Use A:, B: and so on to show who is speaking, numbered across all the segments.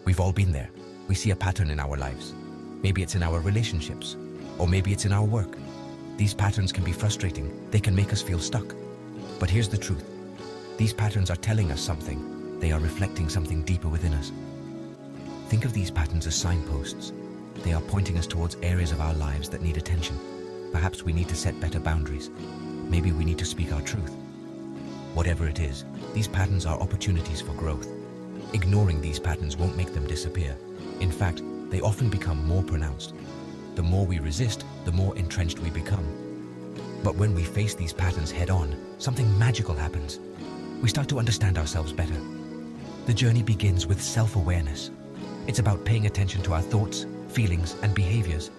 A: We've all been there. We see a pattern in our lives. Maybe it's in our relationships, or maybe it's in our work. These patterns can be frustrating. They can make us feel stuck. But here's the truth. These patterns are telling us something. They are reflecting something deeper within us. Think of these patterns as signposts. They are pointing us towards areas of our lives that need attention. Perhaps we need to set better boundaries. Maybe we need to speak our truth. Whatever it is, these patterns are opportunities for growth. Ignoring these patterns won't make them disappear. In fact, they often become more pronounced. The more we resist, the more entrenched we become. But when we face these patterns head-on, something magical happens. We start to understand ourselves better. The journey begins with self-awareness. It's about paying attention to our thoughts, feelings, and behaviors.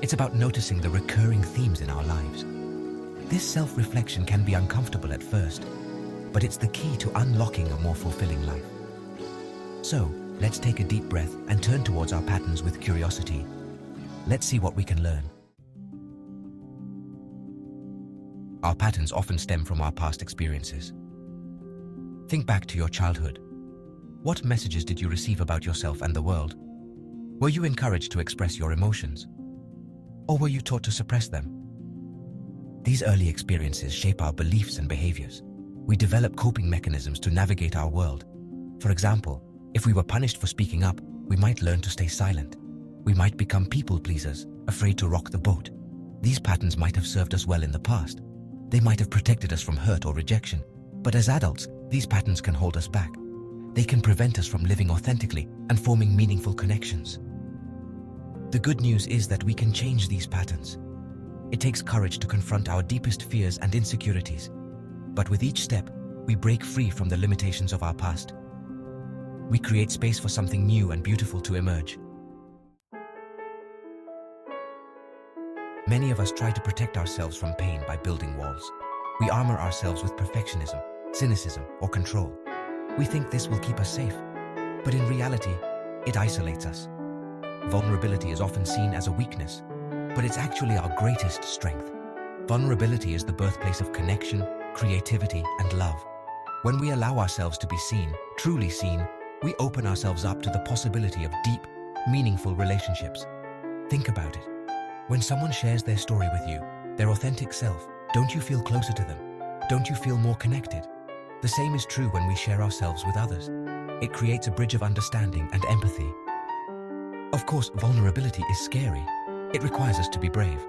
A: It's about noticing the recurring themes in our lives. This self-reflection can be uncomfortable at first, but it's the key to unlocking a more fulfilling life. So, let's take a deep breath and turn towards our patterns with curiosity. Let's see what we can learn. Our patterns often stem from our past experiences. Think back to your childhood. What messages did you receive about yourself and the world? Were you encouraged to express your emotions? Or were you taught to suppress them? These early experiences shape our beliefs and behaviors. We develop coping mechanisms to navigate our world. For example, if we were punished for speaking up, we might learn to stay silent. We might become people pleasers, afraid to rock the boat. These patterns might have served us well in the past. They might have protected us from hurt or rejection. But as adults, these patterns can hold us back. They can prevent us from living authentically and forming meaningful connections. The good news is that we can change these patterns. It takes courage to confront our deepest fears and insecurities. But with each step, we break free from the limitations of our past. We create space for something new and beautiful to emerge. Many of us try to protect ourselves from pain by building walls. We armor ourselves with perfectionism, cynicism, or control. We think this will keep us safe, but in reality, it isolates us. Vulnerability is often seen as a weakness, but it's actually our greatest strength. Vulnerability is the birthplace of connection, creativity, and love. When we allow ourselves to be seen, truly seen, we open ourselves up to the possibility of deep, meaningful relationships. Think about it. When someone shares their story with you, their authentic self, don't you feel closer to them? Don't you feel more connected? The same is true when we share ourselves with others. It creates a bridge of understanding and empathy. Of course, vulnerability is scary. It requires us to be brave.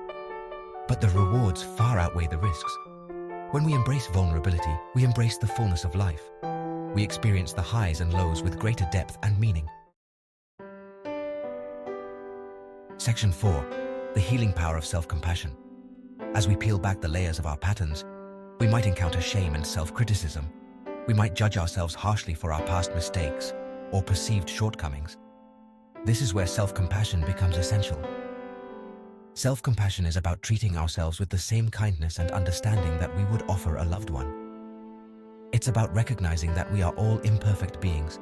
A: But the rewards far outweigh the risks. When we embrace vulnerability, we embrace the fullness of life. We experience the highs and lows with greater depth and meaning. Section 4. The healing power of self-compassion. As we peel back the layers of our patterns, we might encounter shame and self-criticism. We might judge ourselves harshly for our past mistakes or perceived shortcomings. This is where self-compassion becomes essential. Self-compassion is about treating ourselves with the same kindness and understanding that we would offer a loved one. It's about recognizing that we are all imperfect beings,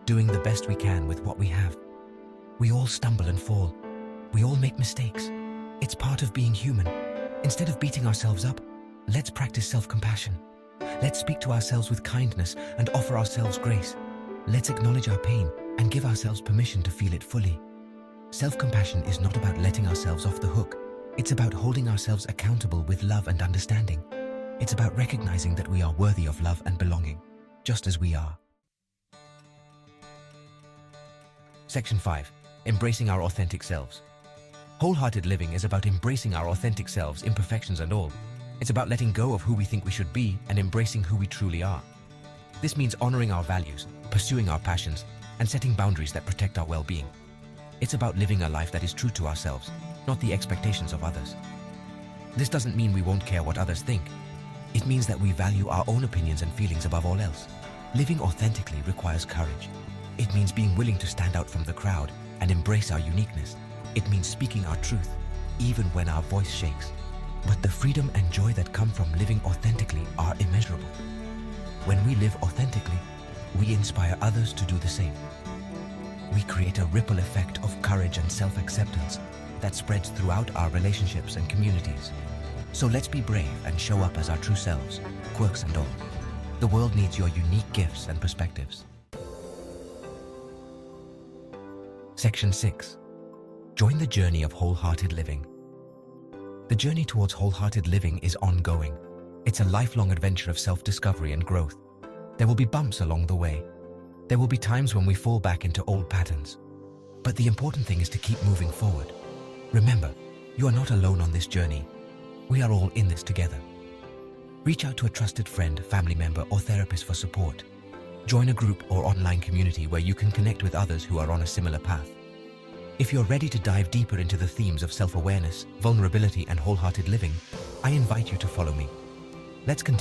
A: doing the best we can with what we have. We all stumble and fall. We all make mistakes. It's part of being human. Instead of beating ourselves up, let's practice self-compassion. Let's speak to ourselves with kindness and offer ourselves grace. Let's acknowledge our pain and give ourselves permission to feel it fully. Self-compassion is not about letting ourselves off the hook. It's about holding ourselves accountable with love and understanding. It's about recognizing that we are worthy of love and belonging, just as we are. Section 5. Embracing our authentic selves. Wholehearted living is about embracing our authentic selves, imperfections and all. It's about letting go of who we think we should be and embracing who we truly are. This means honoring our values, pursuing our passions, and setting boundaries that protect our well-being. It's about living a life that is true to ourselves, not the expectations of others. This doesn't mean we won't care what others think. It means that we value our own opinions and feelings above all else. Living authentically requires courage. It means being willing to stand out from the crowd and embrace our uniqueness. It means speaking our truth, even when our voice shakes. But the freedom and joy that come from living authentically are immeasurable. When we live authentically, we inspire others to do the same. We create a ripple effect of courage and self-acceptance that spreads throughout our relationships and communities. So let's be brave and show up as our true selves, quirks and all. The world needs your unique gifts and perspectives. Section 6. Join the journey of wholehearted living. The journey towards wholehearted living is ongoing. It's a lifelong adventure of self-discovery and growth. There will be bumps along the way. There will be times when we fall back into old patterns. But the important thing is to keep moving forward. Remember, you are not alone on this journey. We are all in this together. Reach out to a trusted friend, family member, or therapist for support. Join a group or online community where you can connect with others who are on a similar path. If you're ready to dive deeper into the themes of self-awareness, vulnerability, and wholehearted living, I invite you to follow me. Let's continue.